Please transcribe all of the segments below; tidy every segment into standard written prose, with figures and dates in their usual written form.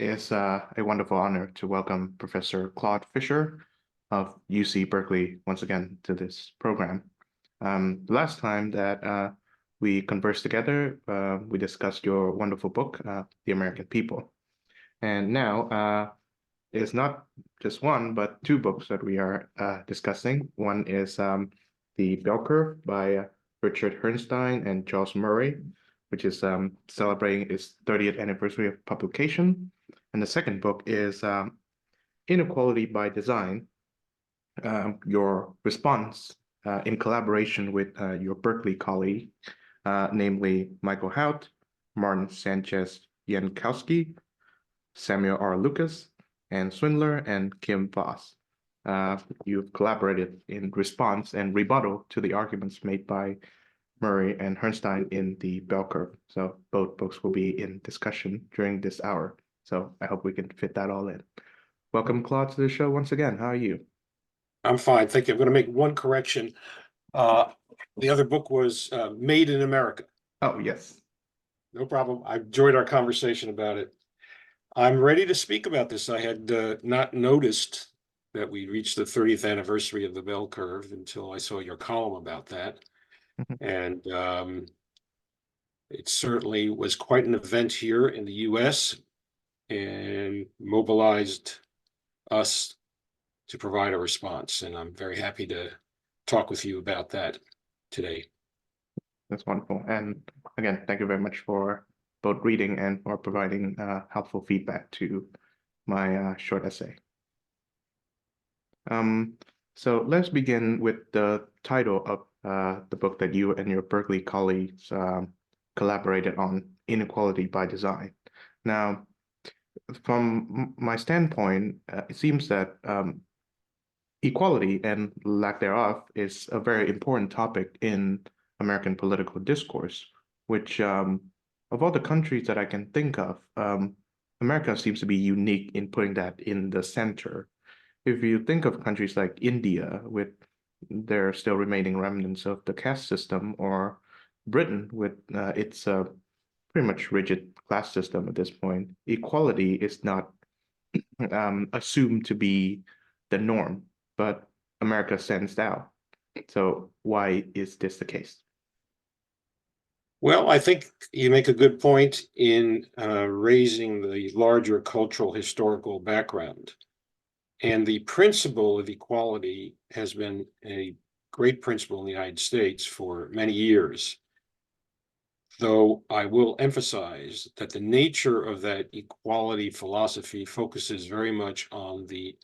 It's a wonderful honor to welcome Professor Claude Fischer of UC Berkeley once again to this program. The last time that we conversed together, we discussed your wonderful book, The American People. And now it's not just one, but two books that we are discussing. One is The Bell Curve by Richard Herrnstein and Charles Murray, which is celebrating its 30th anniversary of publication. And the second book is Inequality by Design, your response in collaboration with your Berkeley colleague, namely Michael Hout, Martin Sanchez Jankowski, Samuel R. Lucas, and Swindler, and Kim Voss. You've collaborated in response and rebuttal to the arguments made by Murray and Herrnstein in the Bell Curve. So both books will be in discussion during this hour. So I hope we can fit that all in. Welcome, Claude, to the show once again. How are you? I'm fine, thank you. I'm going to make one correction. The other book was Made in America. Oh, yes. No problem. I enjoyed our conversation about it. I'm ready to speak about this. I had not noticed that we reached the 30th anniversary of the Bell Curve until I saw your column about that. And it certainly was quite an event here in the US and mobilized us to provide a response. And I'm very happy to talk with you about that today. That's wonderful. And again, thank you very much for both reading and for providing helpful feedback to my short essay. So let's begin with the title of the book that you and your Berkeley colleagues collaborated on, Inequality by Design. Now, from my standpoint, it seems that equality and lack thereof is a very important topic in American political discourse, which of all the countries that I can think of, America seems to be unique in putting that in the center. If you think of countries like India with their still remaining remnants of the caste system, or Britain with its pretty much rigid class system at this point, equality is not assumed to be the norm, but America stands out. So why is this the case? Well, I think you make a good point in raising the larger cultural historical background. And the principle of equality has been a great principle in the United States for many years. Though I will emphasize that the nature of that equality philosophy focuses very much on the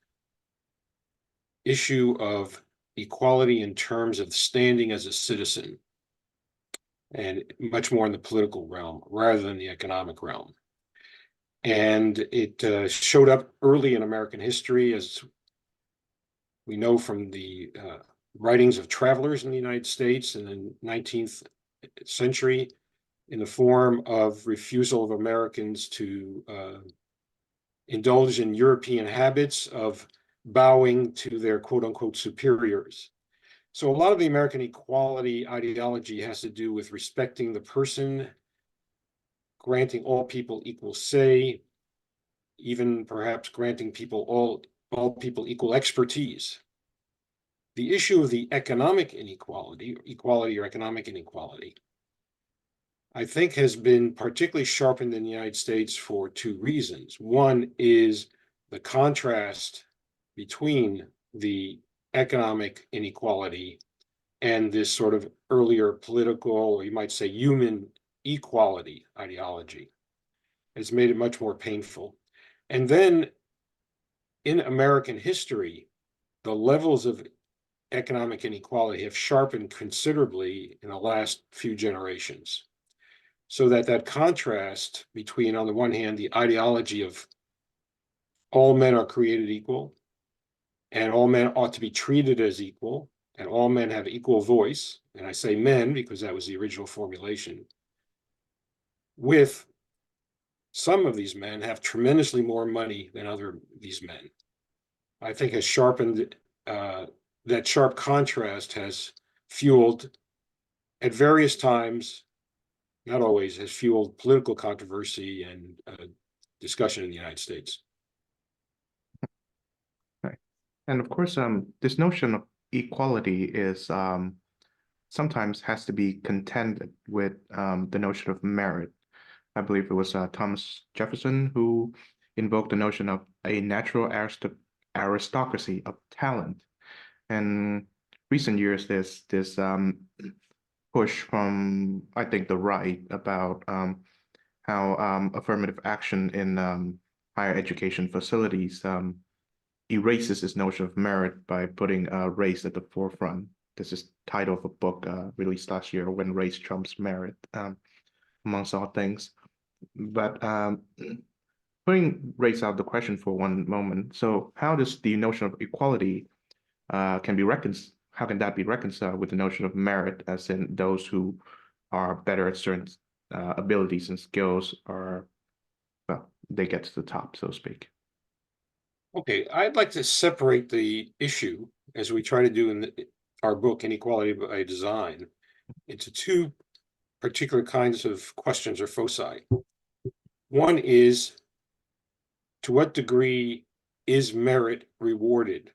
issue of equality in terms of standing as a citizen, and much more in the political realm rather than the economic realm. And it showed up early in American history, as we know from the writings of travelers in the United States in the 19th century, in the form of refusal of Americans to indulge in European habits of bowing to their quote unquote superiors. So a lot of the American equality ideology has to do with respecting the person, granting all people equal say, even perhaps granting people all people equal expertise. The issue of the economic inequality, equality or economic inequality, I think has been particularly sharpened in the United States for two reasons. One is the contrast between the economic inequality and this sort of earlier political, or you might say human equality ideology. It's made it much more painful. And then in American history, the levels of economic inequality have sharpened considerably in the last few generations. So that contrast between, on the one hand, the ideology of all men are created equal, and all men ought to be treated as equal, and all men have equal voice, and I say men because that was the original formulation, with some of these men have tremendously more money than these men, I think has sharpened, that sharp contrast has fueled at various times, not always, has fueled political controversy and discussion in the United States. Right. And of course, this notion of equality is sometimes has to be contended with the notion of merit. I believe it was Thomas Jefferson who invoked the notion of a natural aristocracy of talent. And recent years, there's this push from, I think, the right about how affirmative action in higher education facilities erases this notion of merit by putting race at the forefront. This is title of a book released last year, When Race Trumps Merit, amongst all things. But putting race out of the question for one moment, so how does the notion of equality how can that be reconciled with the notion of merit, as in those who are better at certain abilities and skills are, well, they get to the top, so to speak. Okay, I'd like to separate the issue, as we try to do in our book, Inequality by Design, into two particular kinds of questions or foci. One is, to what degree is merit rewarded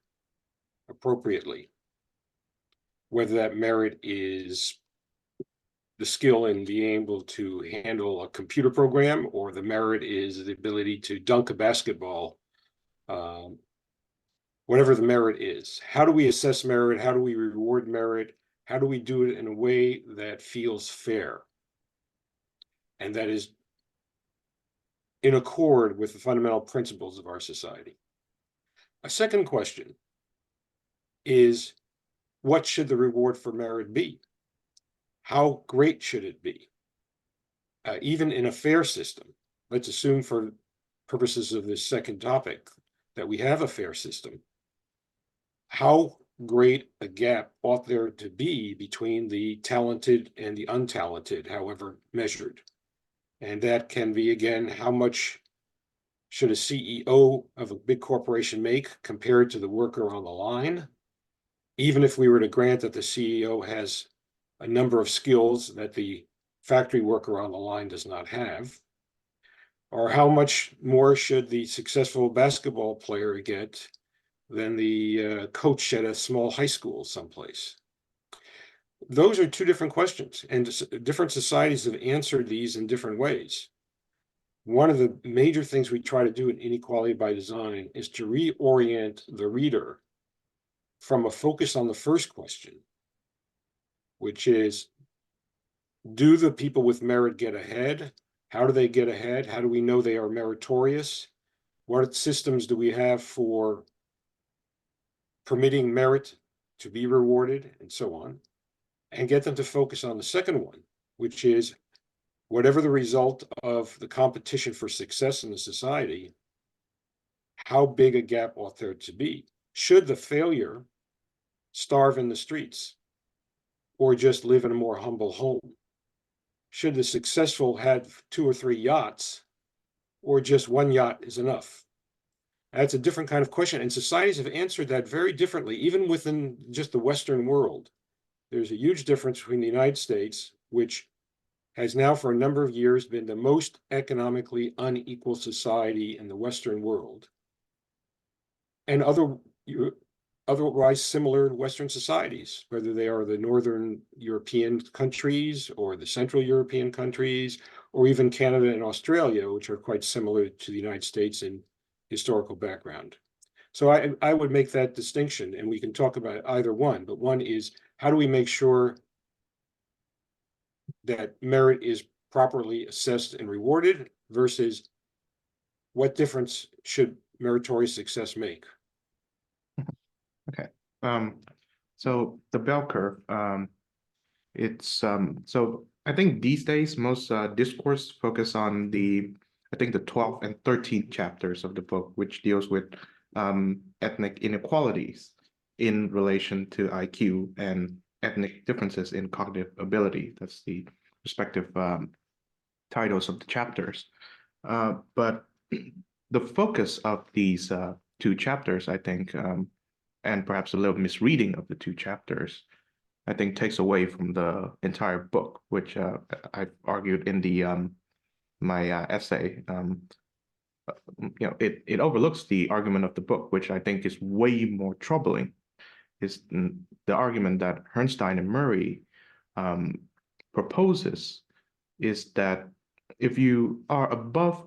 appropriately? Whether that merit is the skill in being able to handle a computer program, or the merit is the ability to dunk a basketball, whatever the merit is. How do we assess merit? How do we reward merit? How do we do it in a way that feels fair and that is in accord with the fundamental principles of our society? A second question is, what should the reward for merit be? How great should it be? Even in a fair system, let's assume for purposes of this second topic that we have a fair system. How great a gap ought there to be between the talented and the untalented, however measured? And that can be, again, how much should a CEO of a big corporation make compared to the worker on the line? Even if we were to grant that the CEO has a number of skills that the factory worker on the line does not have, or how much more should the successful basketball player get than the coach at a small high school someplace? Those are two different questions, and different societies have answered these in different ways. One of the major things we try to do in Inequality by Design is to reorient the reader from a focus on the first question, which is, do the people with merit get ahead? How do they get ahead? How do we know they are meritorious? What systems do we have for permitting merit to be rewarded, and so on? And get them to focus on the second one, which is, whatever the result of the competition for success in the society, how big a gap ought there to be? Should the failure starve in the streets or just live in a more humble home? Should the successful have 2 or 3 yachts, or just one yacht is enough? That's a different kind of question, and societies have answered that very differently, even within just the Western world. There's a huge difference between the United States, which has now for a number of years been the most economically unequal society in the Western world, and otherwise similar Western societies, whether they are the Northern European countries or the Central European countries, or even Canada and Australia, which are quite similar to the United States in historical background. So I would make that distinction, and we can talk about either one, but one is, how do we make sure that merit is properly assessed and rewarded, versus what difference should meritorious success make? Okay. So the bell curve, it's so I think these days most discourse focus on I think the 12th and 13th chapters of the book, which deals with ethnic inequalities in relation to IQ and ethnic differences in cognitive ability. That's the respective titles of the chapters. But the focus of these two chapters, I think, and perhaps a little misreading of the two chapters, I think takes away from the entire book, which I've argued in the my essay. it overlooks the argument of the book, which I think is way more troubling, is the argument that Herrnstein and Murray um, proposes is that if you are above,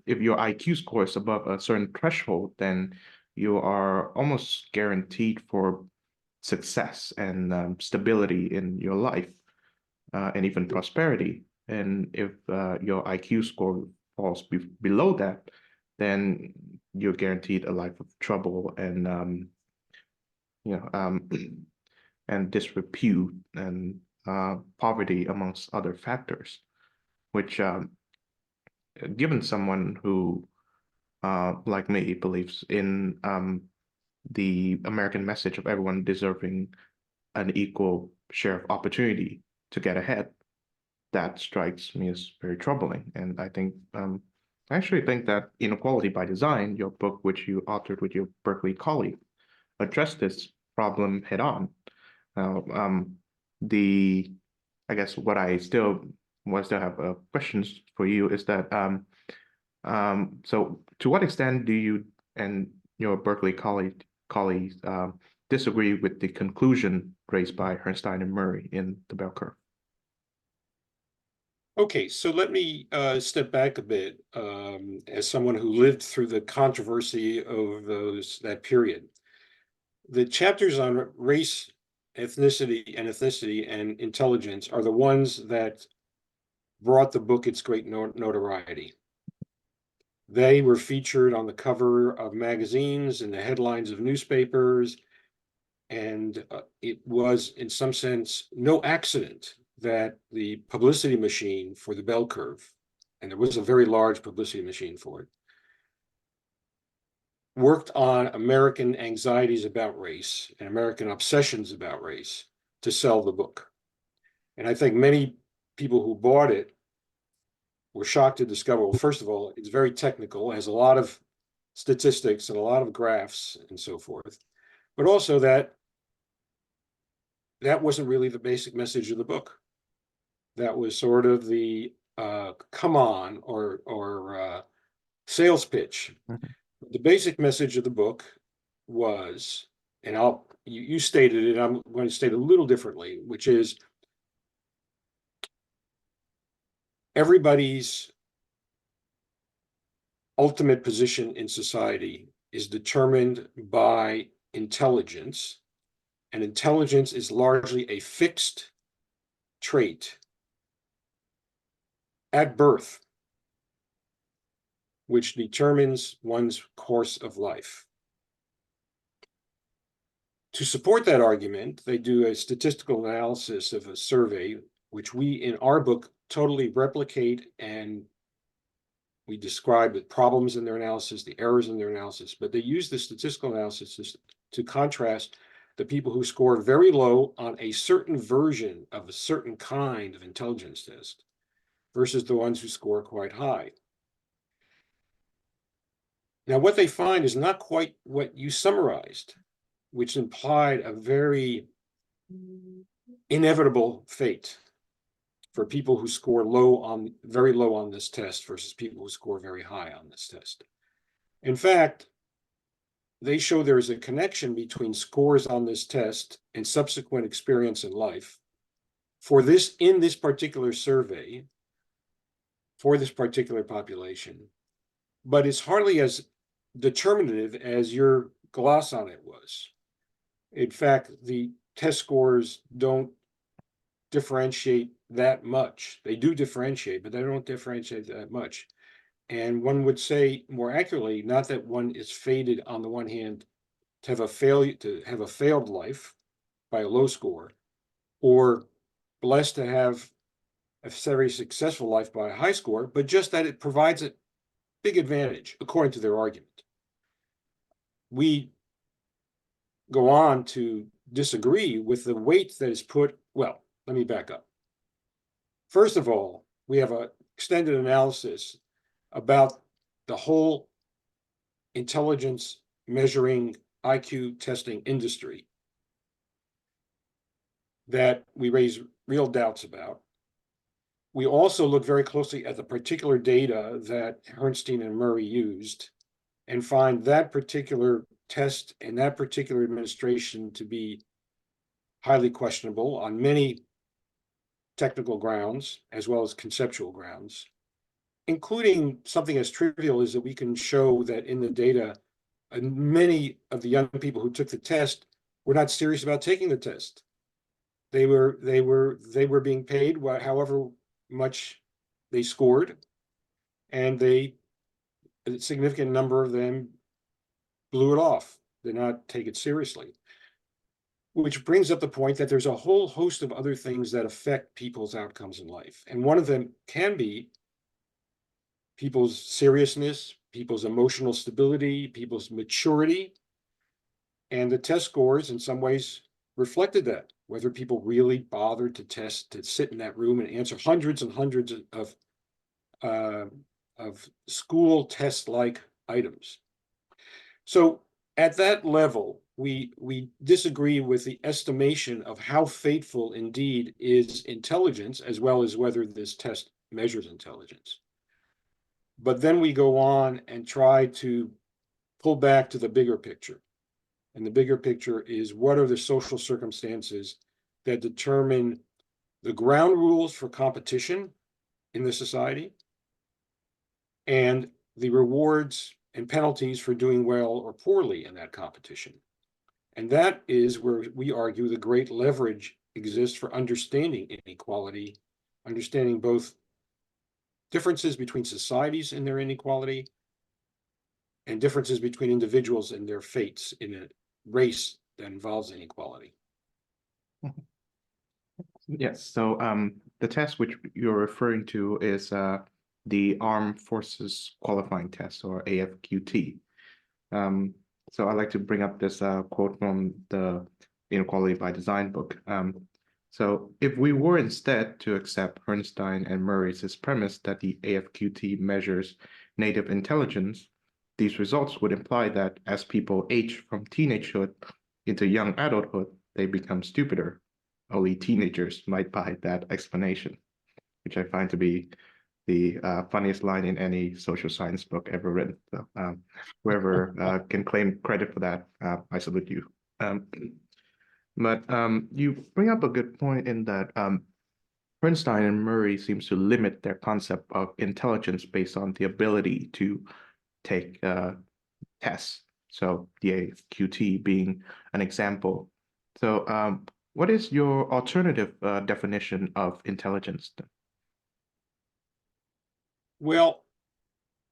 if your IQ score is above a certain threshold, then you are almost guaranteed for success and stability in your life, and even prosperity. And if your IQ score falls below that, then you're guaranteed a life of trouble and you know and disrepute and poverty amongst other factors, which given someone who like me believes in the American message of everyone deserving an equal share of opportunity to get ahead, that strikes me as very troubling. And I actually think that Inequality by Design, your book, which you authored with your Berkeley colleague, addressed this problem head on. Now, the I guess what I still have questions for you is that so to what extent do you and your Berkeley colleagues disagree with the conclusion raised by Herrnstein and Murray in the bell curve? Okay, so let me step back a bit as someone who lived through the controversy of that period. The chapters on race, ethnicity, and intelligence are the ones that brought the book its great notoriety. They were featured on the cover of magazines and the headlines of newspapers, and it was, in some sense, no accident that the publicity machine for the bell curve, and there was a very large publicity machine for it, worked on American anxieties about race and American obsessions about race to sell the book. And I think many people who bought it were shocked to discover, well, first of all, it's very technical, it has a lot of statistics and a lot of graphs and so forth, but also that wasn't really the basic message of the book. That was sort of the come on or sales pitch. Mhm. The basic message of the book was, and you stated it, I'm going to state it a little differently, which is everybody's ultimate position in society is determined by intelligence, and intelligence is largely a fixed trait at birth, which determines one's course of life. To support that argument, they do a statistical analysis of a survey, which we in our book totally replicate, and we describe the problems in their analysis, the errors in their analysis, but they use the statistical analysis to contrast the people who score very low on a certain version of a certain kind of intelligence test versus the ones who score quite high. Now, what they find is not quite what you summarized, which implied a very inevitable fate for people who score very low on this test versus people who score very high on this test. In fact, they show there is a connection between scores on this test and subsequent experience in life in this particular survey, for this particular population, but it's hardly as determinative as your gloss on it was. In fact, the test scores don't differentiate that much. They do differentiate, but they don't differentiate that much. And one would say more accurately, not that one is fated on the one hand to have a failed life by a low score, or blessed to have a very successful life by a high score, but just that it provides a big advantage, according to their argument. We go on to disagree with the weight that is put. Well, let me back up. First of all, we have an extended analysis about the whole intelligence measuring IQ testing industry that we raise real doubts about. We also look very closely at the particular data that Herrnstein and Murray used and find that particular test and that particular administration to be highly questionable on many technical grounds as well as conceptual grounds, including something as trivial as that we can show that in the data, many of the young people who took the test were not serious about taking the test. They were being paid however much they scored, and a significant number of them blew it off, did not take it seriously. Which brings up the point that there's a whole host of other things that affect people's outcomes in life. And one of them can be people's seriousness, people's emotional stability, people's maturity. And the test scores in some ways reflected that, whether people really bothered to test, to sit in that room and answer hundreds and hundreds of school test-like items. So at that level, we disagree with the estimation of how fateful indeed is intelligence, as well as whether this test measures intelligence. But then we go on and try to pull back to the bigger picture. And the bigger picture is, what are the social circumstances that determine the ground rules for competition in the society and the rewards and penalties for doing well or poorly in that competition? And that is where we argue the great leverage exists for understanding inequality, understanding both differences between societies in their inequality and differences between individuals and their fates in a race that involves inequality. Yes, so the test which you're referring to is the Armed Forces Qualifying Test, or AFQT. So I'd like to bring up this quote from the Inequality by Design book. So if we were instead to accept Herrnstein and Murray's premise that the AFQT measures native intelligence, these results would imply that as people age from teenagehood into young adulthood, they become stupider. Only teenagers might buy that explanation, which I find to be the funniest line in any social science book ever written. So whoever can claim credit for that, I salute you. But you bring up a good point in that Bernstein and Murray seems to limit their concept of intelligence based on the ability to take tests. So the AQT being an example. So what is your alternative definition of intelligence? Well,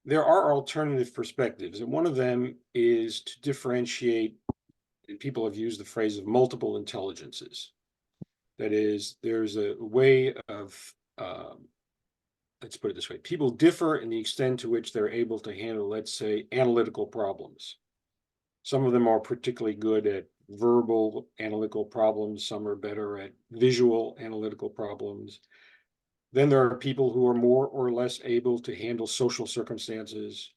there are alternative perspectives, and one of them is to differentiate, and people have used the phrase of multiple intelligences. That is, there's a way of, let's put it this way, people differ in the extent to which they're able to handle, let's say, analytical problems. Some of them are particularly good at verbal analytical problems, some are better at visual analytical problems. Then there are people who are more or less able to handle social circumstances.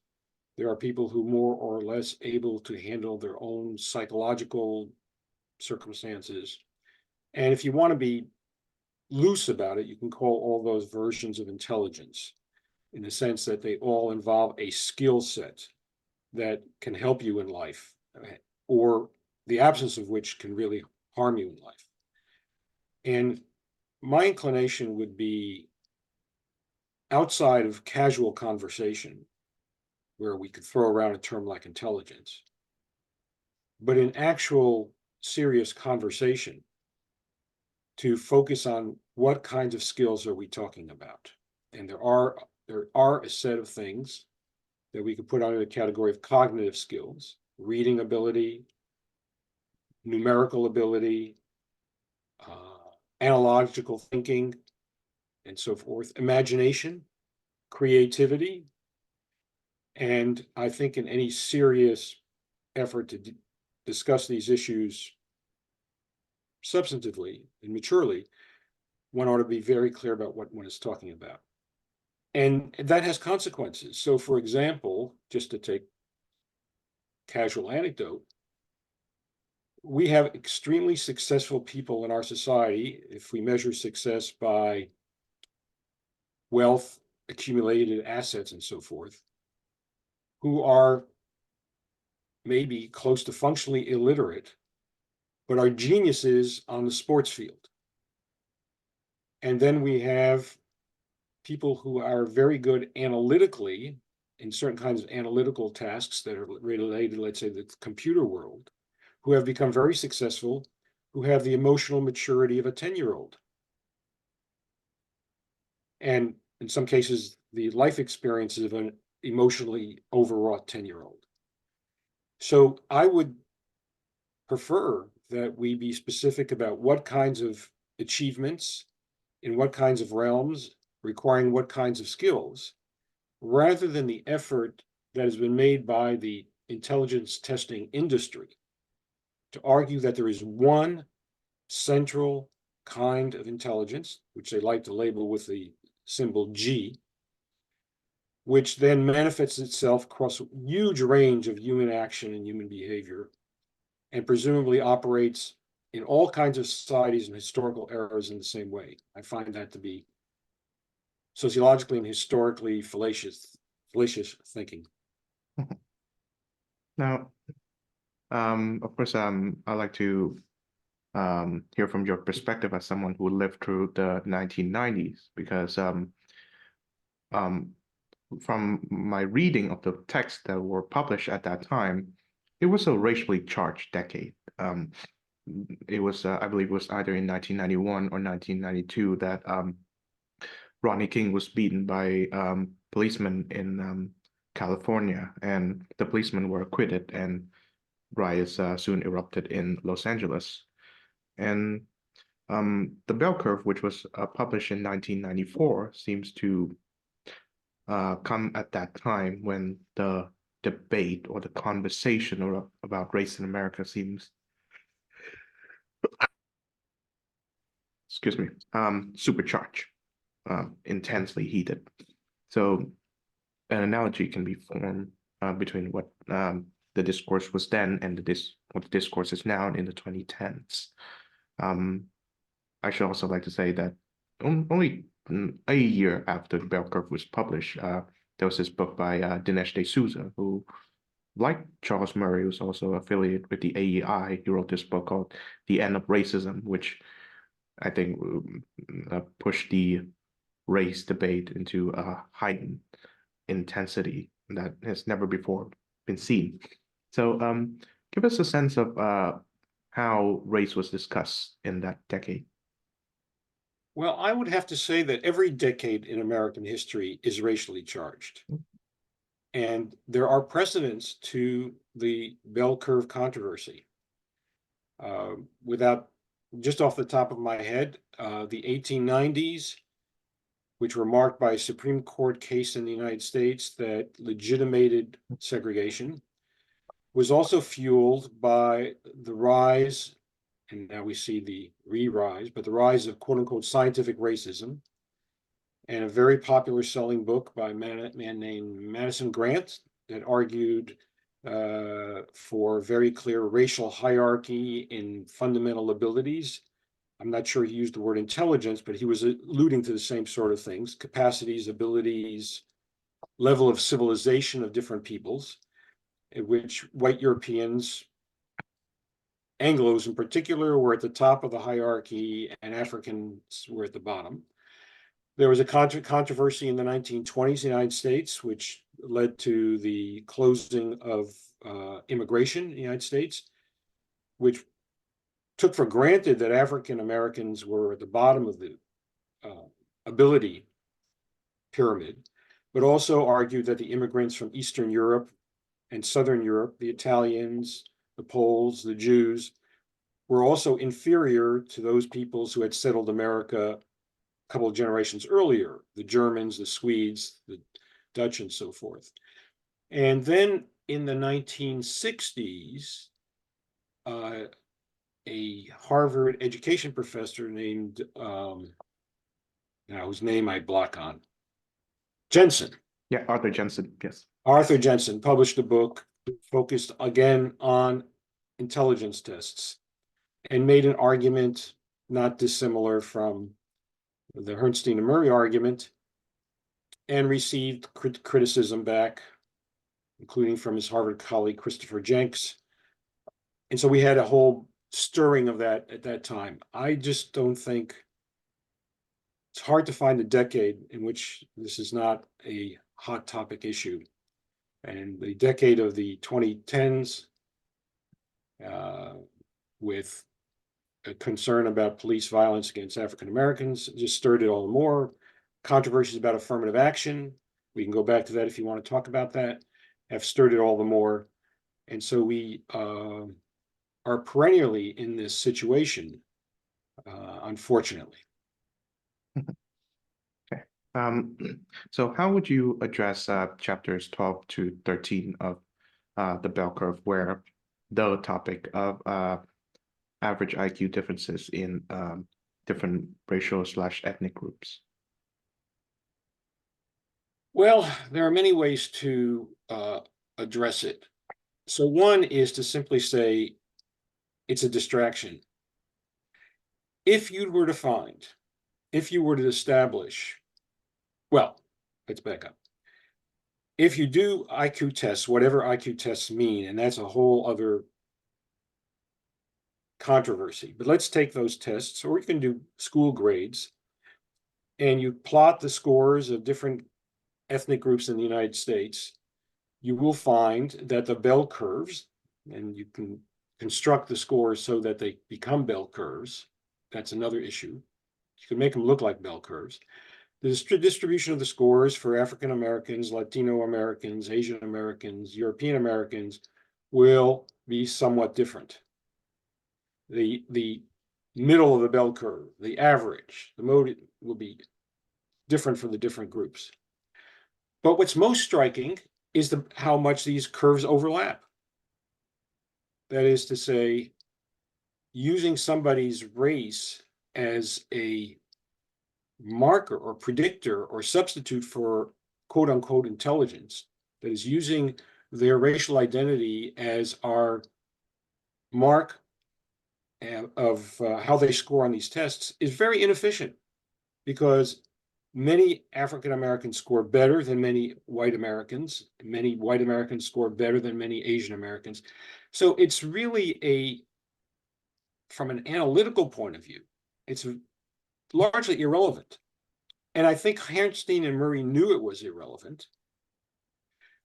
There are people who are more or less able to handle their own psychological circumstances. And if you want to be loose about it, you can call all those versions of intelligence, in the sense that they all involve a skill set that can help you in life, or the absence of which can really harm you in life. And my inclination would be, outside of casual conversation, where we could throw around a term like intelligence, but in actual serious conversation, to focus on what kinds of skills are we talking about. And there are a set of things that we could put under the category of cognitive skills: reading ability, numerical ability, analogical thinking, and so forth, imagination, creativity. And I think in any serious effort to discuss these issues substantively and maturely, one ought to be very clear about what one is talking about. And that has consequences. So, for example, just to take casual anecdote, we have extremely successful people in our society. If we measure success by wealth, accumulated assets, and so forth, who are maybe close to functionally illiterate, but are geniuses on the sports field. And then we have people who are very good analytically in certain kinds of analytical tasks that are related, let's say, to the computer world, who have become very successful, who have the emotional maturity of a 10-year-old. And in some cases, the life experiences of an emotionally overwrought 10-year-old. So I would prefer that we be specific about what kinds of achievements in what kinds of realms, requiring what kinds of skills, rather than the effort that has been made by the intelligence testing industry to argue that there is one central kind of intelligence, which they like to label with the symbol G, which then manifests itself across a huge range of human action and human behavior, and presumably operates in all kinds of societies and historical eras in the same way. I find that to be sociologically and historically fallacious thinking. Now, of course, I'd like to hear from your perspective as someone who lived through the 1990s, because from my reading of the texts that were published at that time, it was a racially charged decade. It was, I believe, it was either in 1991 or 1992 that Rodney King was beaten by policemen in California, and the policemen were acquitted, and riots soon erupted in Los Angeles. And the bell curve, which was published in 1994, seems to come at that time when the debate or the conversation about race in America seems, excuse me, supercharged, intensely heated. So an analogy can be formed between what the discourse was then and what the discourse is now in the 2010s. I should also like to say that only a year after the bell curve was published, there was this book by Dinesh D'Souza, who, like Charles Murray, was also affiliated with the AEI. He wrote this book called The End of Racism, which I think pushed the race debate into a heightened intensity that has never before been seen. So give us a sense of how race was discussed in that decade. Well, I would have to say that every decade in American history is racially charged. And there are precedents to the bell curve controversy. Without, just off the top of my head, the 1890s, which were marked by a Supreme Court case in the United States that legitimated segregation, was also fueled by the rise, and now we see the re-rise, but the rise of quote unquote scientific racism, and a very popular selling book by a man named Madison Grant that argued for very clear racial hierarchy in fundamental abilities. I'm not sure he used the word intelligence, but he was alluding to the same sort of things: capacities, abilities, level of civilization of different peoples, in which white Europeans, Anglos in particular, were at the top of the hierarchy and Africans were at the bottom. There was a controversy in the 1920s in the United States, which led to the closing of immigration in the United States, which took for granted that African Americans were at the bottom of the ability pyramid, but also argued that the immigrants from Eastern Europe and Southern Europe, the Italians, the Poles, the Jews, were also inferior to those peoples who had settled America a couple of generations earlier, the Germans, the Swedes, the Dutch, and so forth. And then in the 1960s, a Harvard education professor named, now whose name I block on, Jensen. Yeah, Arthur Jensen, yes. Arthur Jensen published a book focused again on intelligence tests and made an argument not dissimilar from the Herrnstein and Murray argument and received criticism back, including from his Harvard colleague, Christopher Jenks. And so we had a whole stirring of that at that time. I just don't think it's hard to find a decade in which this is not a hot topic issue. And the decade of the 2010s, with a concern about police violence against African Americans, just stirred it all the more. Controversies about affirmative action, we can go back to that if you want to talk about that, have stirred it all the more. And so we are perennially in this situation, unfortunately. Okay. So how would you address chapters 12 to 13 of the bell curve, where the topic of average IQ differences in different racial/ethnic groups? Well, there are many ways to address it. So one is to simply say it's a distraction. If you were to establish, well, let's back up. If you do IQ tests, whatever IQ tests mean, and that's a whole other controversy, but let's take those tests, or you can do school grades, and you plot the scores of different ethnic groups in the United States, you will find that the bell curves, and you can construct the scores so that they become bell curves. That's another issue. You can make them look like bell curves. The distribution of the scores for African Americans, Latino Americans, Asian Americans, European Americans will be somewhat different. The middle of the bell curve, the average, the mode will be different for the different groups. But what's most striking is how much these curves overlap. That is to say, using somebody's race as a marker or predictor or substitute for quote unquote intelligence, that is using their racial identity as our mark of how they score on these tests, is very inefficient, because many African Americans score better than many white Americans. Many white Americans score better than many Asian Americans. So it's really from an analytical point of view, it's largely irrelevant. And I think Bernstein and Murray knew it was irrelevant,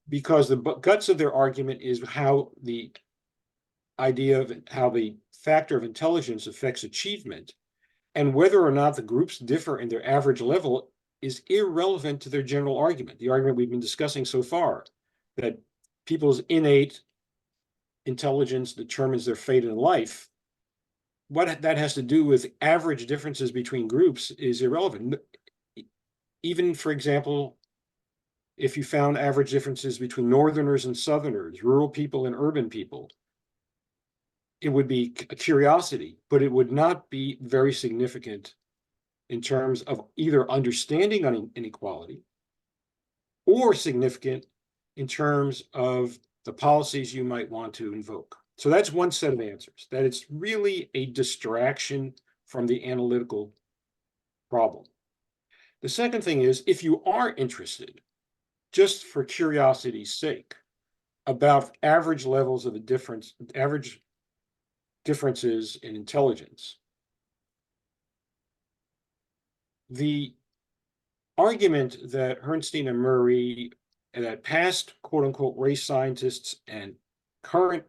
because the guts of their argument is how the idea of how the factor of intelligence affects achievement, and whether or not the groups differ in their average level is irrelevant to their general argument, the argument we've been discussing so far, that people's innate intelligence determines their fate in life. What that has to do with average differences between groups is irrelevant. Even, for example, if you found average differences between Northerners and Southerners, rural people and urban people, it would be a curiosity, but it would not be very significant in terms of either understanding on inequality, or significant in terms of the policies you might want to invoke. So that's one set of answers, that it's really a distraction from the analytical problem. The second thing is, if you are interested, just for curiosity's sake, about average levels of average differences in intelligence, the argument that Bernstein and Murray, and that past quote unquote race scientists and current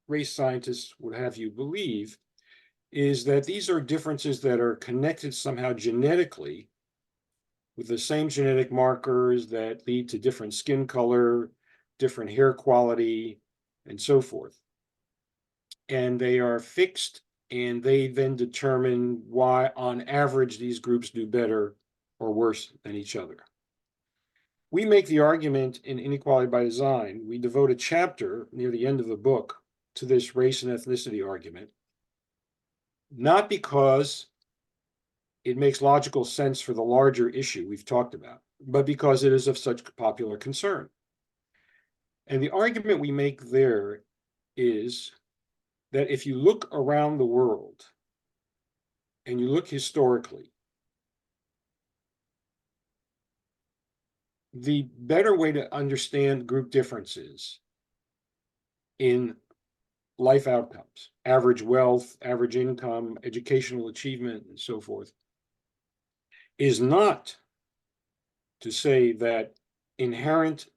race scientists would have you believe, is that these are differences that are connected somehow genetically, with the same genetic markers that lead to different skin color, different hair quality, and so forth. And they are fixed, and they then determine why, on average, these groups do better or worse than each other. We make the argument in Inequality by Design. We devote a chapter near the end of the book to this race and ethnicity argument, not because it makes logical sense for the larger issue we've talked about, but because it is of such popular concern. And the argument we make there is that if you look around the world and you look historically, the better way to understand group differences in life outcomes, average wealth, average income, educational achievement, and so forth, is not to say that inherent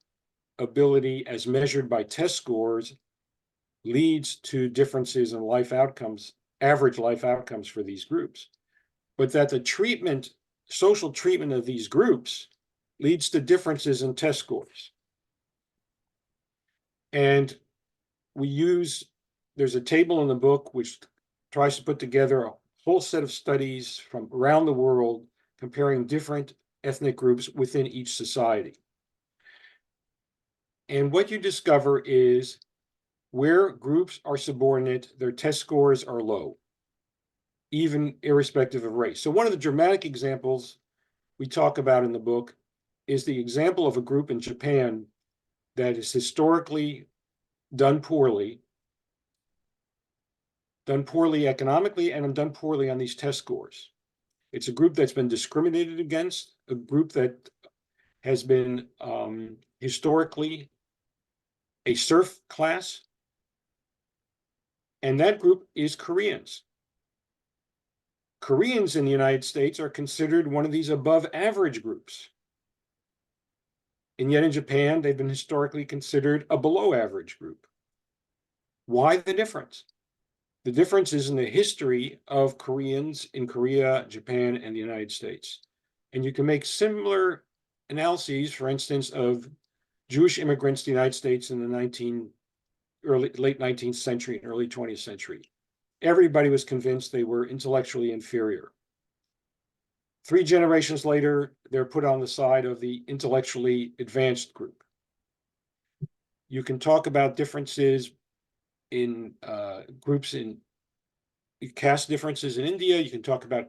ability as measured by test scores leads to differences in life outcomes, average life outcomes for these groups, but that the treatment, social treatment of these groups leads to differences in test scores. And there's a table in the book which tries to put together a whole set of studies from around the world comparing different ethnic groups within each society. And what you discover is where groups are subordinate, their test scores are low, even irrespective of race. So one of the dramatic examples we talk about in the book is the example of a group in Japan that is historically done poorly economically, and done poorly on these test scores. It's a group that's been discriminated against, a group that has been historically a serf class, and that group is Koreans. Koreans in the United States are considered one of these above average groups. And yet in Japan, they've been historically considered a below average group. Why the difference? The difference is in the history of Koreans in Korea, Japan, and the United States. And you can make similar analyses, for instance, of Jewish immigrants to the United States in the late 19th century and early 20th century. Everybody was convinced they were intellectually inferior. 3 generations later, they're put on the side of the intellectually advanced group. You can talk about differences in groups in caste differences in India. You can talk about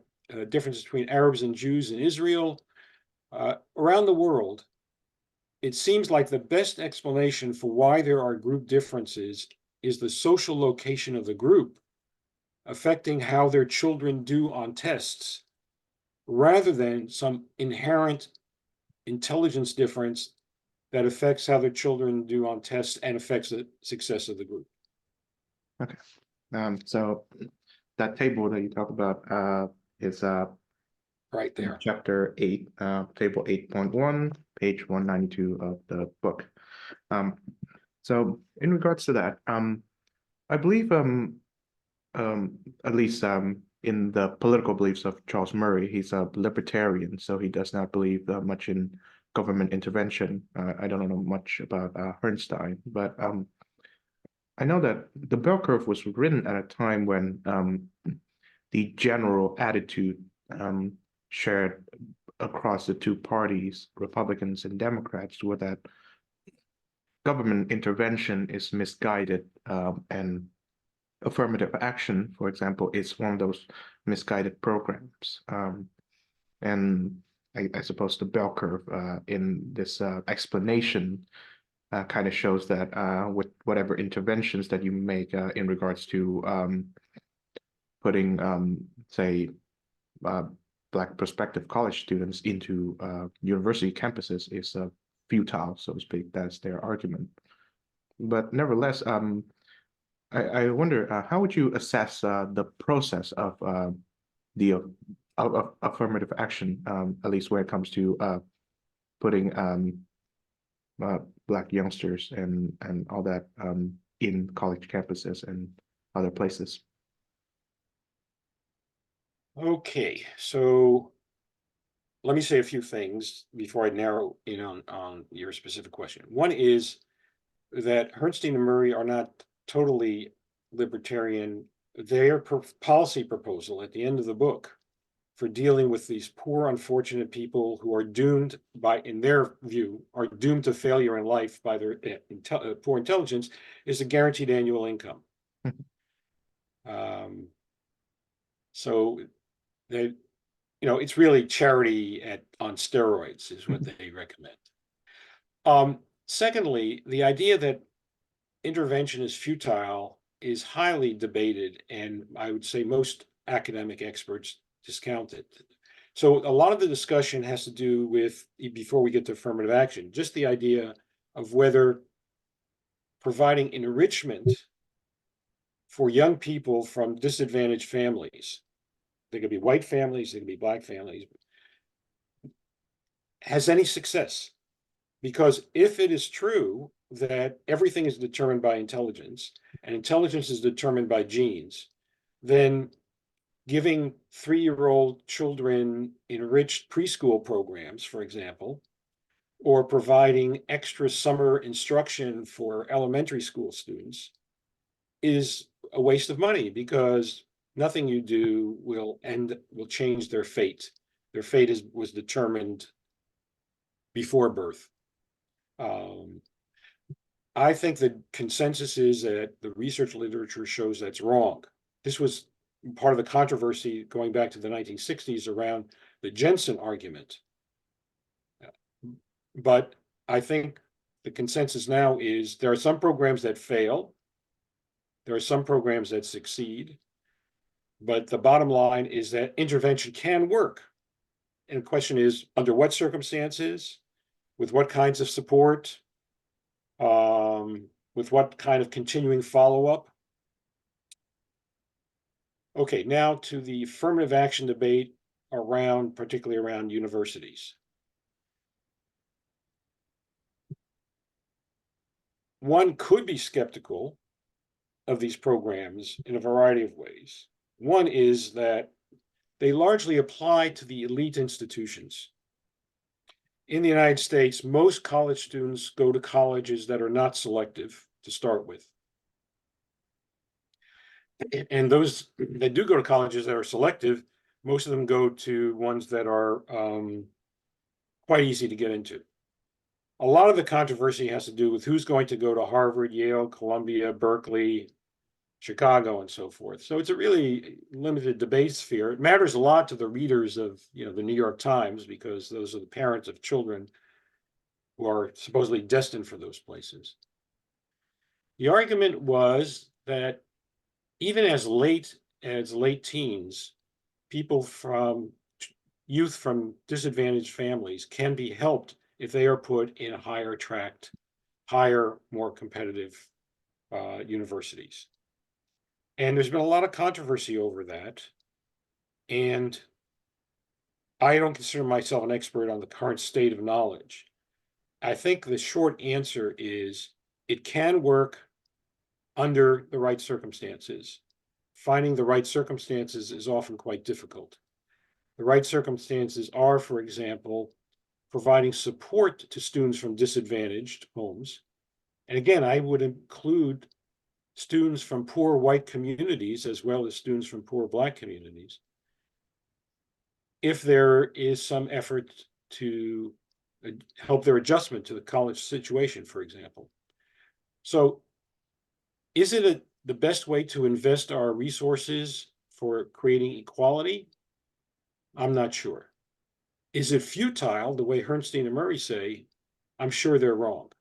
differences between Arabs and Jews in Israel. Around the world, it seems like the best explanation for why there are group differences is the social location of the group affecting how their children do on tests, rather than some inherent intelligence difference that affects how their children do on tests and affects the success of the group. Okay. So that table that you talk about is Right there. chapter 8, table 8.1, page 192 of the book. So in regards to that, I believe at least in the political beliefs of Charles Murray, he's a libertarian, so he does not believe much in government intervention. I don't know much about Bernstein, but I know that the bell curve was written at a time when the general attitude shared across the two parties, Republicans and Democrats, were that government intervention is misguided, and affirmative action, for example, is one of those misguided programs. And I suppose the bell curve in this explanation kind of shows that with whatever interventions that you make in regards to putting, say, Black prospective college students into university campuses is futile, so to speak. That's their argument. But nevertheless, I wonder, how would you assess the process of the affirmative action, at least when it comes to putting Black youngsters and all that in college campuses and other places? Okay, so let me say a few things before I narrow in on your specific question. One is that Bernstein and Murray are not totally libertarian. Their policy proposal at the end of the book for dealing with these poor, unfortunate people who are doomed by, in their view, are doomed to failure in life by their poor intelligence is a guaranteed annual income. So they, it's really charity on steroids is what they recommend. Secondly, the idea that intervention is futile is highly debated, and I would say most academic experts discount it. So a lot of the discussion has to do with, before we get to affirmative action, just the idea of whether providing enrichment for young people from disadvantaged families, they could be white families, they could be black families, has any success. Because if it is true that everything is determined by intelligence, and intelligence is determined by genes, then giving 3-year-old children enriched preschool programs, for example, or providing extra summer instruction for elementary school students is a waste of money, because nothing you do will change their fate. Their fate was determined before birth. I think the consensus is that the research literature shows that's wrong. This was part of the controversy going back to the 1960s around the Jensen argument. But I think the consensus now is there are some programs that fail. There are some programs that succeed. But the bottom line is that intervention can work. And the question is, under what circumstances, with what kinds of support, with what kind of continuing follow-up. Okay, now to the affirmative action debate particularly around universities. One could be skeptical of these programs in a variety of ways. One is that they largely apply to the elite institutions. In the United States, most college students go to colleges that are not selective to start with. And those that do go to colleges that are selective, most of them go to ones that are quite easy to get into. A lot of the controversy has to do with who's going to go to Harvard, Yale, Columbia, Berkeley, Chicago, and so forth. So it's a really limited debate sphere. It matters a lot to the readers of the New York Times, because those are the parents of children who are supposedly destined for those places. The argument was that even as late teens, youth from disadvantaged families can be helped if they are put in higher, more competitive universities. And there's been a lot of controversy over that. And I don't consider myself an expert on the current state of knowledge. I think the short answer is it can work under the right circumstances. Finding the right circumstances is often quite difficult. The right circumstances are, for example, providing support to students from disadvantaged homes. And again, I would include students from poor white communities as well as students from poor black communities, if there is some effort to help their adjustment to the college situation, for example. So is it the best way to invest our resources for creating equality? I'm not sure. Is it futile, the way Herrnstein and Murray say? I'm sure they're wrong.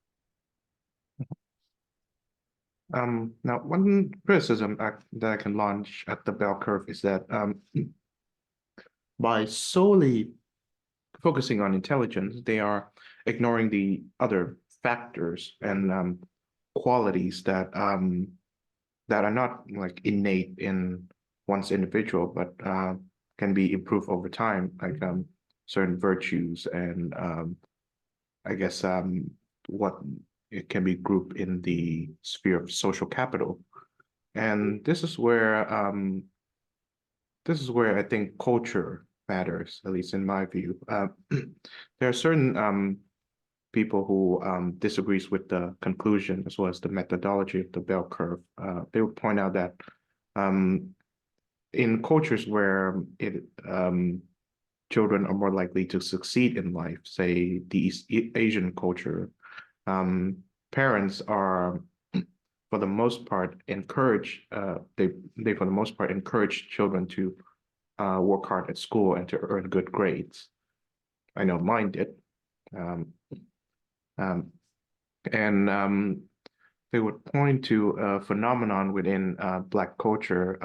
Now, one criticism that I can launch at the bell curve is that by solely focusing on intelligence, they are ignoring the other factors and qualities that are not like innate in one's individual, but can be improved over time, like certain virtues and I guess what it can be grouped in the sphere of social capital. And this is where I think culture matters, at least in my view. There are certain people who disagrees with the conclusion as well as the methodology of the bell curve. They would point out that in cultures where children are more likely to succeed in life, say the East Asian culture, parents are for the most part they for the most part encourage children to work hard at school and to earn good grades. I know mine did. And they would point to a phenomenon within Black culture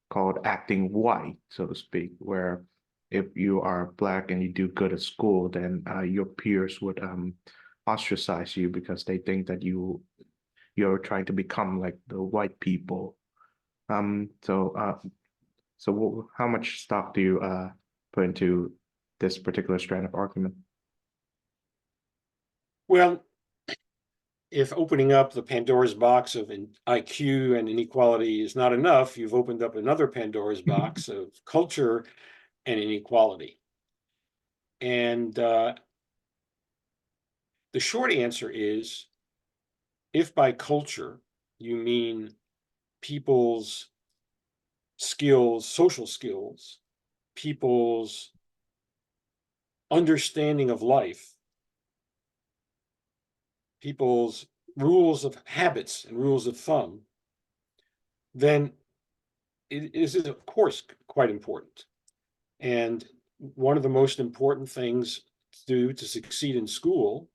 called acting white, so to speak, where if you are Black and you do good at school, then your peers would ostracize you because they think that you're trying to become like the white people. So how much stock do you put into this particular strand of argument? Well, if opening up the Pandora's box of IQ and inequality is not enough, you've opened up another Pandora's box of culture and inequality. And the short answer is, if by culture you mean people's skills, social skills, people's understanding of life, people's rules of habits and rules of thumb, then it is, of course, quite important. And one of the most important things to do to succeed in school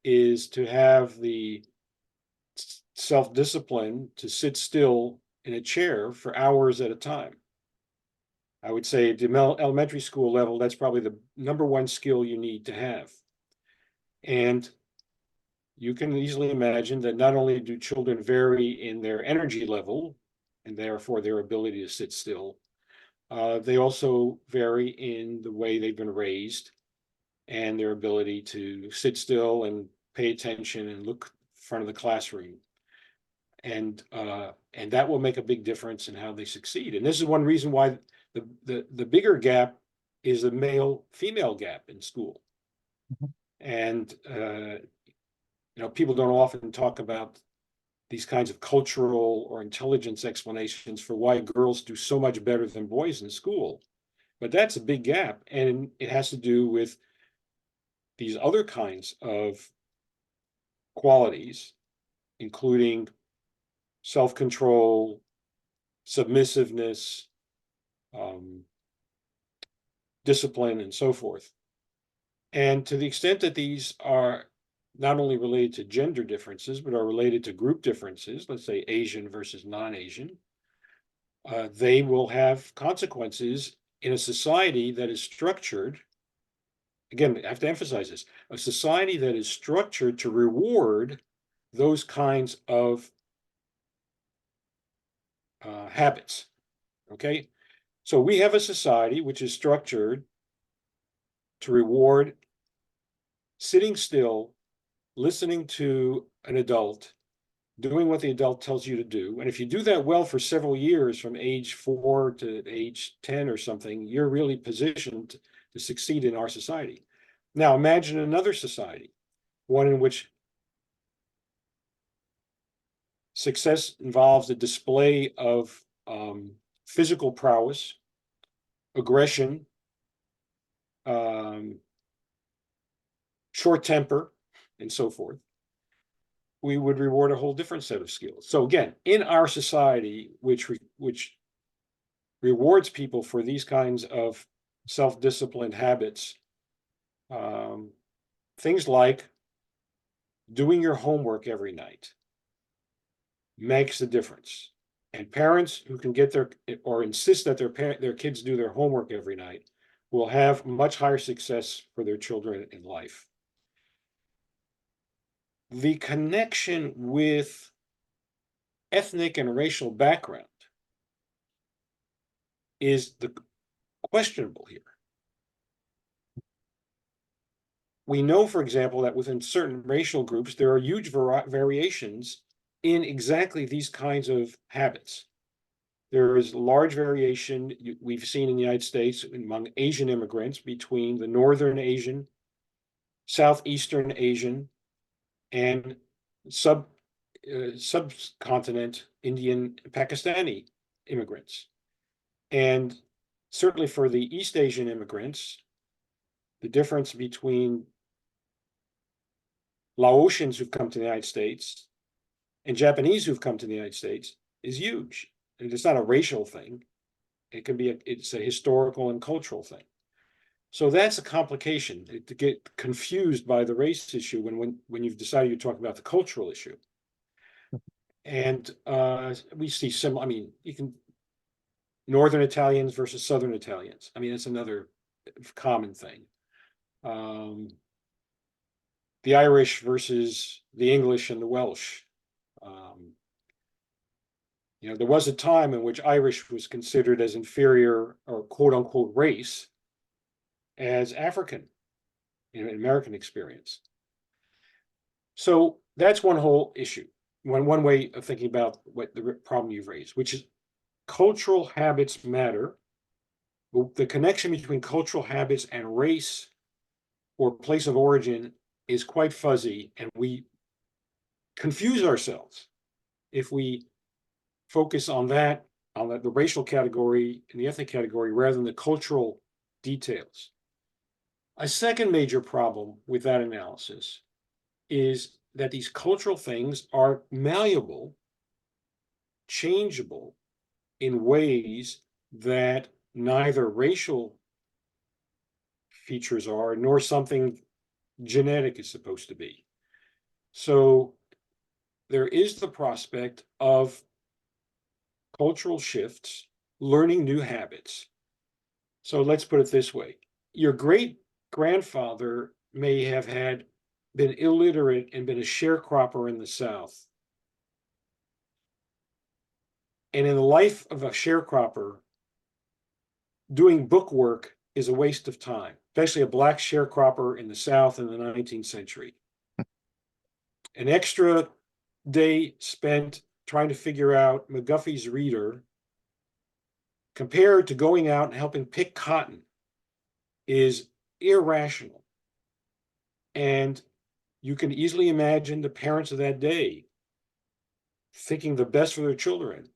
is to have the self-discipline to sit still in a chair for hours at a time. I would say at the elementary school level, that's probably the number one skill you need to have. And you can easily imagine that not only do children vary in their energy level, and therefore their ability to sit still, they also vary in the way they've been raised and their ability to sit still and pay attention and look in front of the classroom. And that will make a big difference in how they succeed. And this is one reason why the bigger gap is the male-female gap in school. And people don't often talk about these kinds of cultural or intelligence explanations for why girls do so much better than boys in school. But that's a big gap, and it has to do with these other kinds of qualities, including self-control, submissiveness, discipline, and so forth. And to the extent that these are not only related to gender differences, but are related to group differences, let's say Asian versus non-Asian, they will have consequences in a society that is structured. Again, I have to emphasize this, a society that is structured to reward those kinds of habits, okay? So we have a society which is structured to reward sitting still, listening to an adult, doing what the adult tells you to do. And if you do that well for several years, from age 4 to age 10 or something, you're really positioned to succeed in our society. Now imagine another society, one in which success involves the display of physical prowess, aggression, short temper, and so forth. We would reward a whole different set of skills. So again, in our society, which rewards people for these kinds of self-disciplined habits, things like doing your homework every night makes a difference. And parents who can get or insist that their kids do their homework every night will have much higher success for their children in life. The connection with ethnic and racial background is the questionable here. We know, for example, that within certain racial groups, there are huge variations in exactly these kinds of habits. There is large variation we've seen in the United States among Asian immigrants between the Northern Asian, Southeastern Asian, and subcontinent Indian, Pakistani immigrants. And certainly for the East Asian immigrants, the difference between Laotians who've come to the United States and Japanese who've come to the United States is huge. And it's not a racial thing. It can be it's a historical and cultural thing. So that's a complication to get confused by the race issue when you've decided you're talking about the cultural issue. And we see some, I mean, you can, Northern Italians versus Southern Italians. I mean, it's another common thing. The Irish versus the English and the Welsh. There was a time in which Irish was considered as inferior or quote unquote race as African in American experience. So that's one whole issue. One way of thinking about what the problem you've raised, which is cultural habits matter. The connection between cultural habits and race or place of origin is quite fuzzy, and we confuse ourselves if we focus on the racial category and the ethnic category rather than the cultural details. A second major problem with that analysis is that these cultural things are malleable, changeable in ways that neither racial features are nor something genetic is supposed to be. So there is the prospect of cultural shifts, learning new habits. So let's put it this way. Your great grandfather may have been illiterate and been a sharecropper in the South. And in the life of a sharecropper, doing book work is a waste of time, especially a Black sharecropper in the South in the 19th century. An extra day spent trying to figure out McGuffey's Reader compared to going out and helping pick cotton is irrational. And you can easily imagine the parents of that day thinking the best for their children,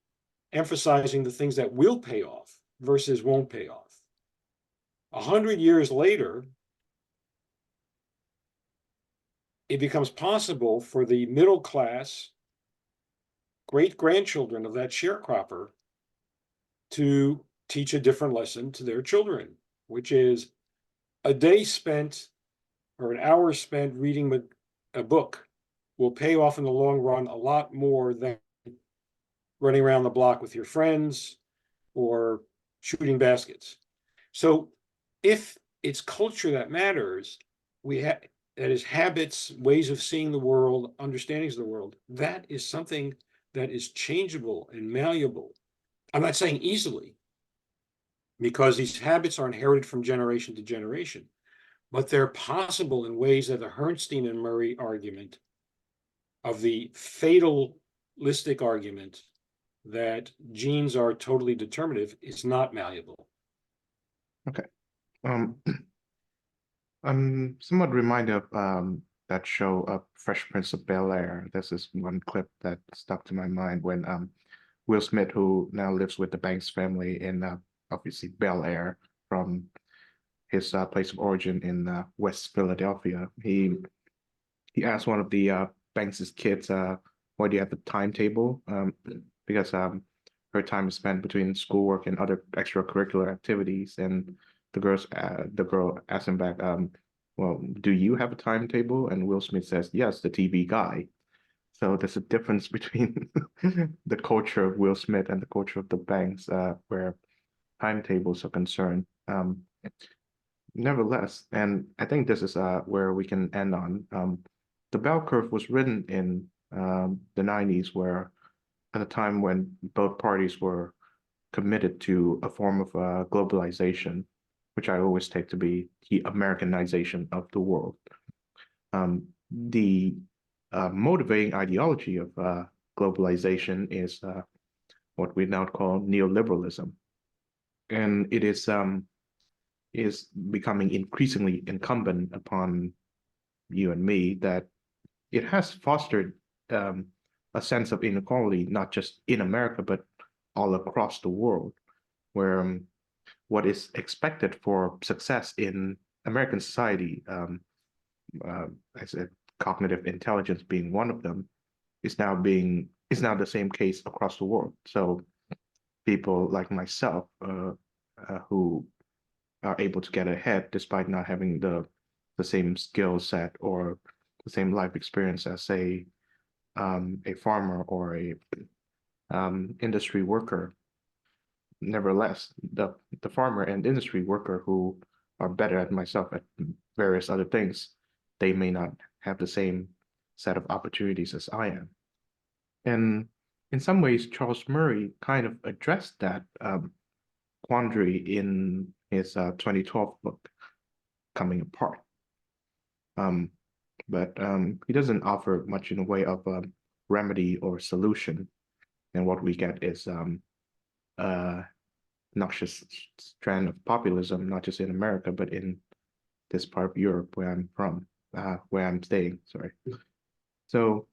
emphasizing the things that will pay off versus won't pay off. 100 years later, it becomes possible for the middle class great-grandchildren of that sharecropper to teach a different lesson to their children, which is a day spent or an hour spent reading a book will pay off in the long run a lot more than running around the block with your friends or shooting baskets. So if it's culture that matters, that is habits, ways of seeing the world, understandings of the world, that is something that is changeable and malleable. I'm not saying easily, because these habits are inherited from generation to generation, but they're possible in ways that the Herrnstein and Murray argument of the fatalistic argument that genes are totally determinative is not malleable. Okay. I'm somewhat reminded of that show of Fresh Prince of Bel-Air. There's this one clip that stuck to my mind when Will Smith, who now lives with the Banks family in obviously Bel-Air from his place of origin in West Philadelphia, he asked one of the Banks's kids, why do you have the timetable? Because her time is spent between schoolwork and other extracurricular activities, and the girl asked him back, well, do you have a timetable? And Will Smith says, yes, the TV guy. So there's a difference between the culture of Will Smith and the culture of the Banks, where timetables are concerned. Nevertheless, and I think this is where we can end on. The bell curve was written in the 90s, where at a time when both parties were committed to a form of globalization, which I always take to be the Americanization of the world. The motivating ideology of globalization is what we now call neoliberalism, and it is becoming increasingly incumbent upon you and me that it has fostered a sense of inequality, not just in America, but all across the world, where what is expected for success in American society, I said cognitive intelligence being one of them, is now the same case across the world. So people like myself who are able to get ahead despite not having the same skill set or the same life experience as, say, a farmer or a industry worker. Nevertheless, the farmer and industry worker who are better at myself at various other things, they may not have the same set of opportunities as I am. And in some ways, Charles Murray kind of addressed that quandary in his 2012 book, Coming Apart. But he doesn't offer much in the way of a remedy or solution. And what we get is noxious strand of populism, not just in America, but in this part of Europe where I'm from, where I'm staying, sorry. So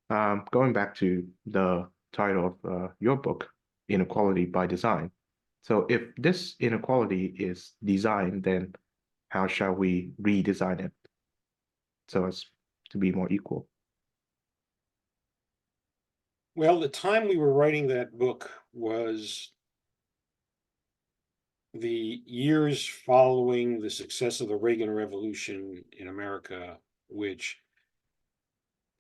going back to the title of your book, Inequality by Design. So if this inequality is designed, then how shall we redesign it so as to be more equal? Well, the time we were writing that book was the years following the success of the Reagan Revolution in America, which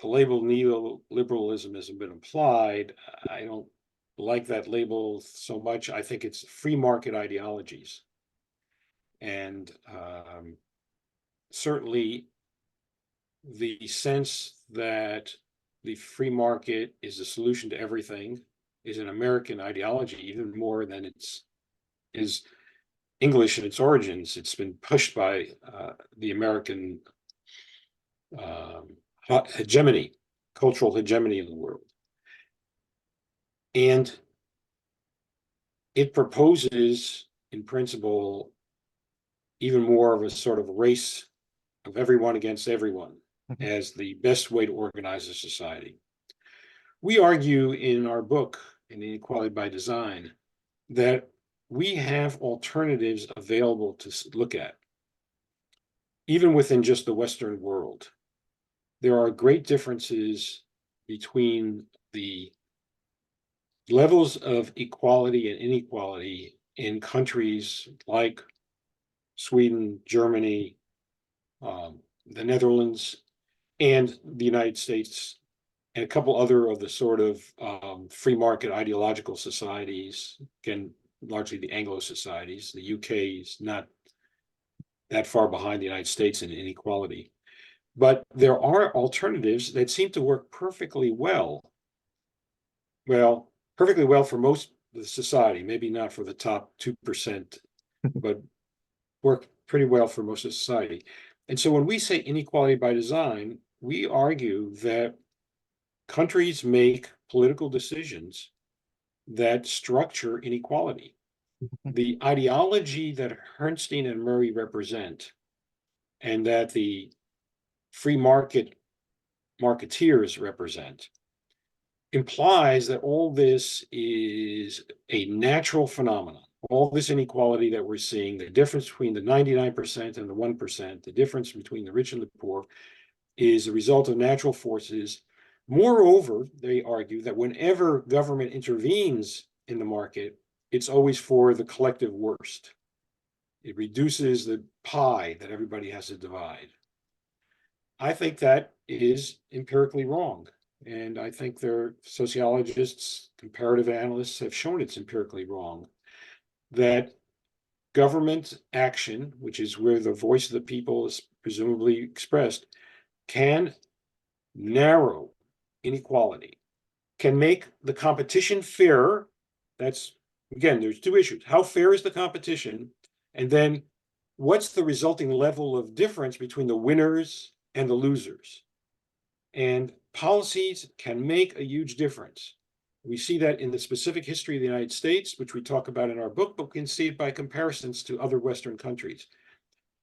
the label neoliberalism has been applied. I don't like that label so much. I think it's free market ideologies. And certainly the sense that the free market is the solution to everything is an American ideology, even more than is English in its origins. It's been pushed by the American hegemony, cultural hegemony in the world. And it proposes, in principle, even more of a sort of race of everyone against everyone as the best way to organize a society. We argue in our book, Inequality by Design, that we have alternatives available to look at, even within just the Western world. There are great differences between the levels of equality and inequality in countries like Sweden, Germany, the Netherlands, and the United States, and a couple other of the sort of free market ideological societies, again, largely the Anglo societies. The UK is not that far behind the United States in inequality. But there are alternatives that seem to work perfectly well. Well, perfectly well for most of the society, maybe not for the top 2%, but work pretty well for most of society. And so when we say inequality by design, we argue that countries make political decisions that structure inequality. The ideology that Bernstein and Murray represent, and that the free marketeers represent, implies that all this is a natural phenomenon. All this inequality that we're seeing, the difference between the 99% and the 1%, the difference between the rich and the poor, is a result of natural forces. Moreover, they argue that whenever government intervenes in the market, it's always for the collective worst. It reduces the pie that everybody has to divide. I think that is empirically wrong. And I think their sociologists, comparative analysts have shown it's empirically wrong, that government action, which is where the voice of the people is presumably expressed, can narrow inequality, can make the competition fairer. That's, again, there's two issues. How fair is the competition? And then what's the resulting level of difference between the winners and the losers? And policies can make a huge difference. We see that in the specific history of the United States, which we talk about in our book, but we can see it by comparisons to other Western countries.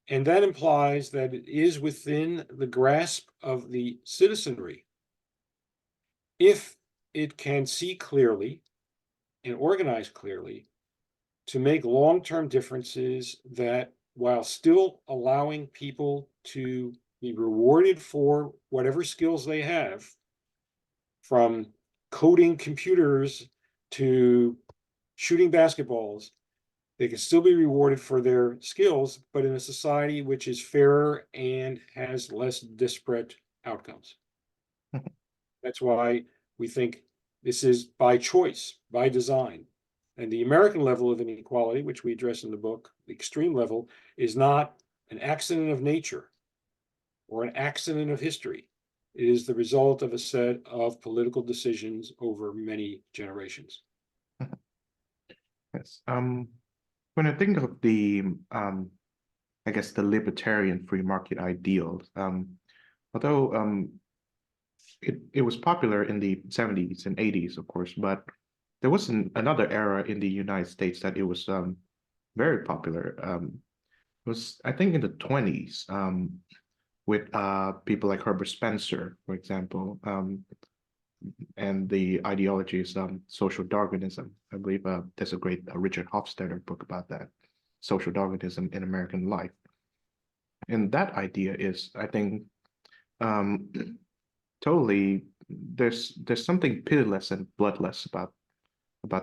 And that implies that it is within the grasp of the citizenry, if it can see clearly and organize clearly, to make long-term differences that, while still allowing people to be rewarded for whatever skills they have, from coding computers to shooting basketballs, they can still be rewarded for their skills, but in a society which is fairer and has less disparate outcomes. That's why we think this is by choice, by design. And the American level of inequality, which we address in the book, the extreme level, is not an accident of nature or an accident of history. It is the result of a set of political decisions over many generations. Yes. When I think of the I guess the libertarian free market ideals, although it was popular in the 70s and 80s, of course, but there was another era in the United States that it was very popular. It was, I think, in the 20s, with people like Herbert Spencer, for example, and the ideology is social Darwinism. I believe there's a great Richard Hofstadter book about that, social Darwinism in American life. And that idea is, I think, um, totally there's something pitiless and bloodless about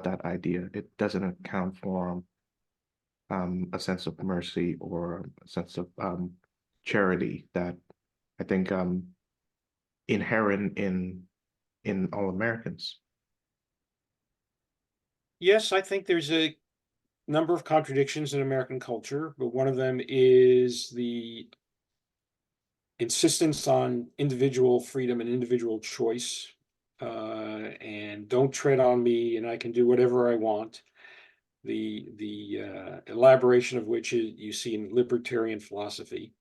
that idea. It doesn't account for a sense of mercy or a sense of charity that I think inherent in all Americans. Yes, I think there's a number of contradictions in American culture, but one of them is the insistence on individual freedom and individual choice, and don't tread on me, and I can do whatever I want. The elaboration of which you see in libertarian philosophy.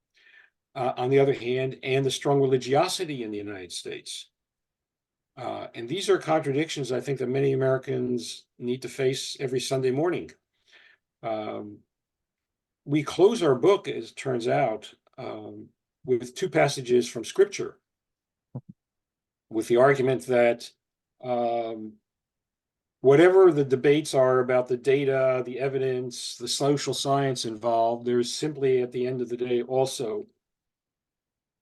On the other hand, and the strong religiosity in the United States. And these are contradictions I think that many Americans need to face every Sunday morning. We close our book, as it turns out, with two passages from Scripture, with the argument that whatever the debates are about the data, the evidence, the social science involved, there's simply, at the end of the day, also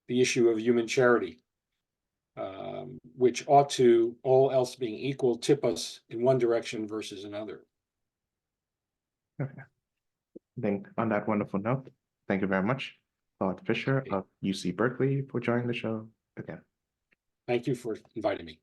the issue of human charity, which ought to, all else being equal, tip us in one direction versus another. Okay. I think on that wonderful note, thank you very much, Claude Fischer of UC Berkeley, for joining the show again. Thank you for inviting me.